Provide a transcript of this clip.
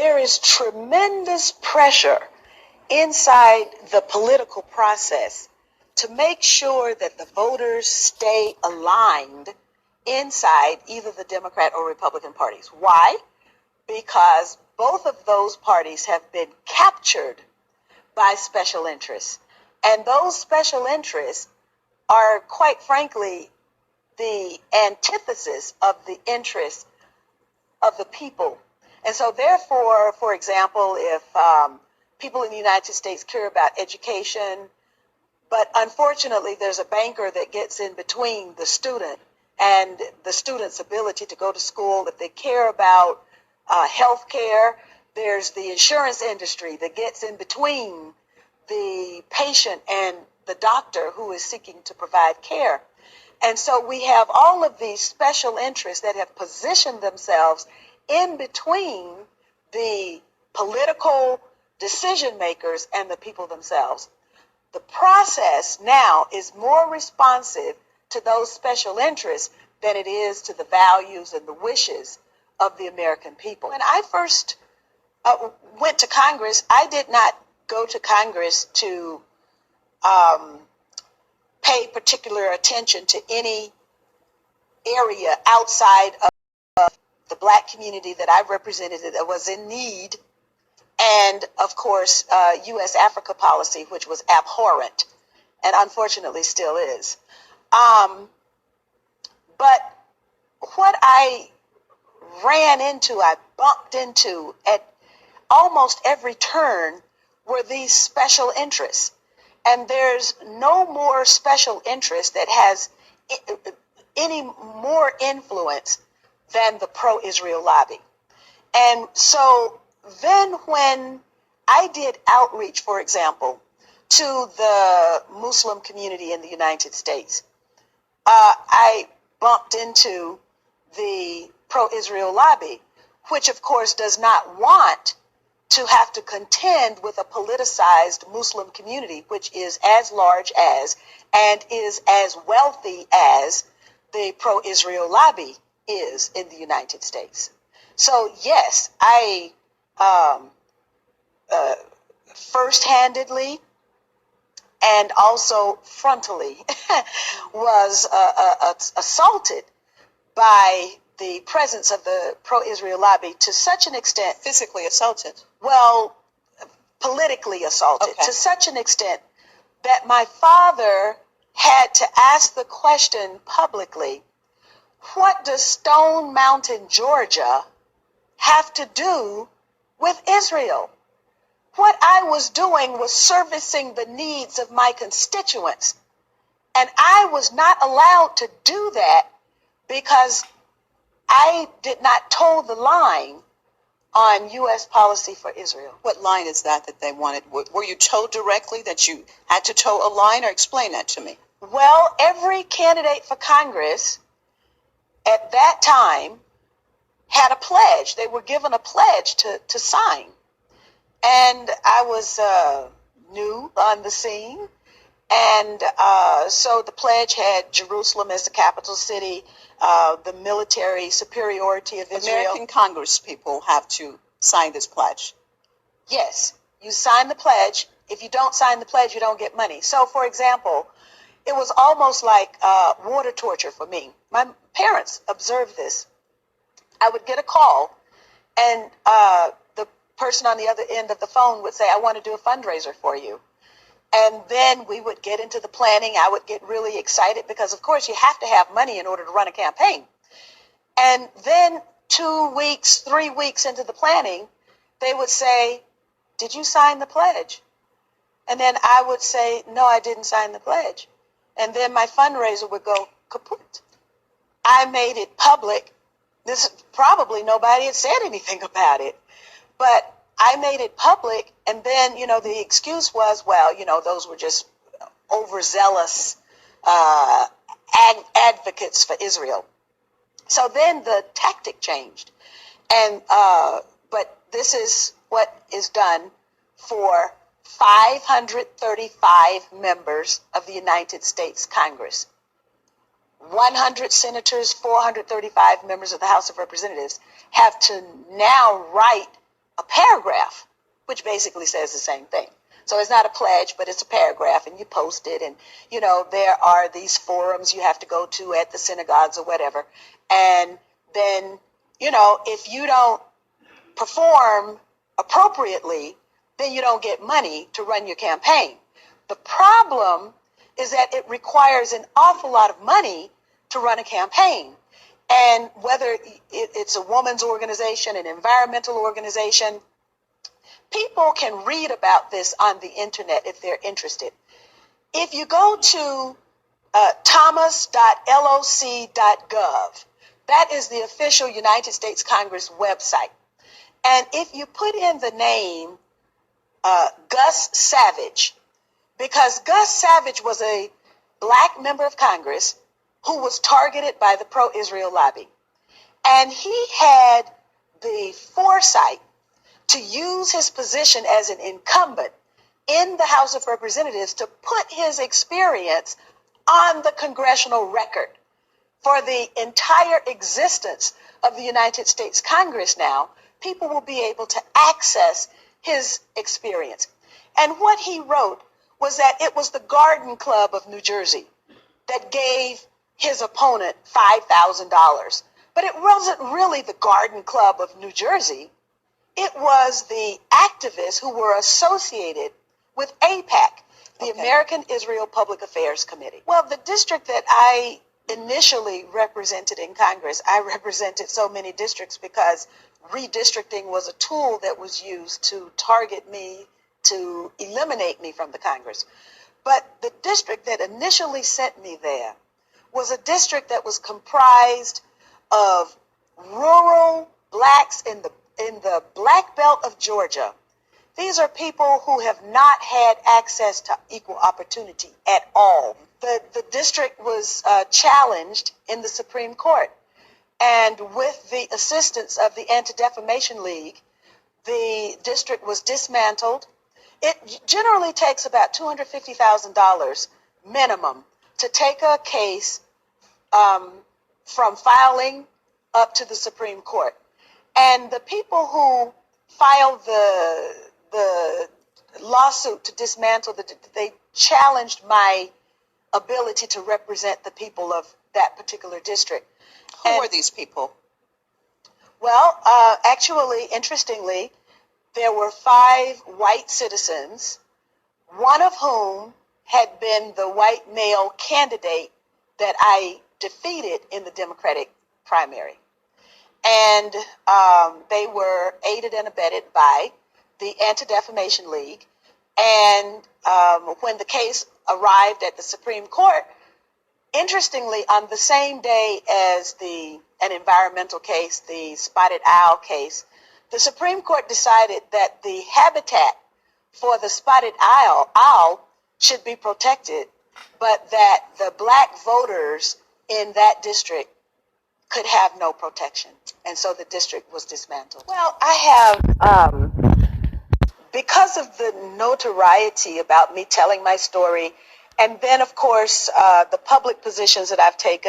there is tremendous pressure inside the political process to make sure that the voters stay aligned inside either the Democrat or Republican parties. Why? Because both of those parties have been captured by special interests. And those special interests are, quite frankly, the antithesis of the interests of the people. And so therefore, for example, if people in the United States care about education, but unfortunately there's a banker that gets in between the student and the student's ability to go to school, if they care about health care, there's the insurance industry that gets in between the patient and the doctor who is seeking to provide care. And so we have all of these special interests that have positioned themselves in between the political decision makers and the people themselves. The process now is more responsive to those special interests than it is to the values and the wishes of the American people. When I first went to Congress, I did not go to Congress to pay particular attention to any area outside of the Black community that I represented that was in need, and of course U.S. Africa policy, which was abhorrent and unfortunately still is. But what I I bumped into at almost every turn were these special interests. And there's no more special interest that has any more influence than the pro-Israel lobby. And so then when I did outreach, for example, to the Muslim community in the United States, I bumped into the pro-Israel lobby, which of course does not want to have to contend with a politicized Muslim community, which is as large as and is as wealthy as the pro-Israel lobby is in the United States. So yes, I first-handedly and also frontally was assaulted by the presence of the pro-Israel lobby to such an extent. Physically assaulted? Well, politically assaulted, okay, to such an extent that my father had to ask the question publicly, what does Stone Mountain, Georgia have to do with Israel? What I was doing was servicing the needs of my constituents. And I was not allowed to do that because I did not toe the line on U.S. policy for Israel. What line is that they wanted? Were you told directly that you had to toe a line, or explain that to me? Well, every candidate for Congress at that time had a pledge. They were given a pledge to sign. And I was new on the scene. And so the pledge had Jerusalem as the capital city, the military superiority of Israel. American Congress people have to sign this pledge. Yes, you sign the pledge. If you don't sign the pledge, you don't get money. So, for example, it was almost like water torture for me. My parents observed this. I would get a call, and the person on the other end of the phone would say, I want to do a fundraiser for you. And then we would get into the planning. I would get really excited because, of course, you have to have money in order to run a campaign. And then 2 weeks, 3 weeks into the planning, they would say, did you sign the pledge? And then I would say, no, I didn't sign the pledge. And then my fundraiser would go kaput. I made it public. This probably nobody had said anything about it. But I made it public, and then, the excuse was, well, those were just overzealous advocates for Israel. So then the tactic changed. And but this is what is done for 535 members of the United States Congress. 100 senators, 435 members of the House of Representatives have to now write a paragraph, which basically says the same thing. So it's not a pledge, but it's a paragraph, and you post it. And, you know, there are these forums you have to go to at the synagogues or whatever. And then, you know, if you don't perform appropriately, then you don't get money to run your campaign. The problem is that it requires an awful lot of money to run a campaign. And whether it's a woman's organization, an environmental organization, people can read about this on the internet if they're interested. If you go to thomas.loc.gov, that is the official United States Congress website. And if you put in the name Gus Savage, because Gus Savage was a black member of Congress who was targeted by the pro-Israel lobby. And he had the foresight to use his position as an incumbent in the House of Representatives to put his experience on the congressional record. For the entire existence of the United States Congress now, people will be able to access his experience. And what he wrote was that it was the Garden Club of New Jersey that gave his opponent $5,000. But it wasn't really the Garden Club of New Jersey. It was the activists who were associated with AIPAC, the American Israel Public Affairs Committee. Well, the district that I initially represented in Congress, I represented so many districts because redistricting was a tool that was used to target me, to eliminate me from the Congress. But the district that initially sent me there was a district that was comprised of rural blacks in the Black Belt of Georgia. These are people who have not had access to equal opportunity at all. The district was challenged in the Supreme Court. And with the assistance of the Anti-Defamation League, the district was dismantled. It generally takes about $250,000 minimum to take a case from filing up to the Supreme Court. And the people who filed the lawsuit to dismantle they challenged my ability to represent the people of that particular district. Who are these people? Well, actually, interestingly, there were 5 white citizens, one of whom had been the white male candidate that I defeated in the Democratic primary. And they were aided and abetted by the Anti-Defamation League. And when the case arrived at the Supreme Court, interestingly, on the same day as an environmental case, the Spotted Owl case, the Supreme Court decided that the habitat for the spotted owl should be protected, but that the black voters in that district could have no protection. And so the district was dismantled. Well, I have, because of the notoriety about me telling my story, and then, of course, the public positions that I've taken,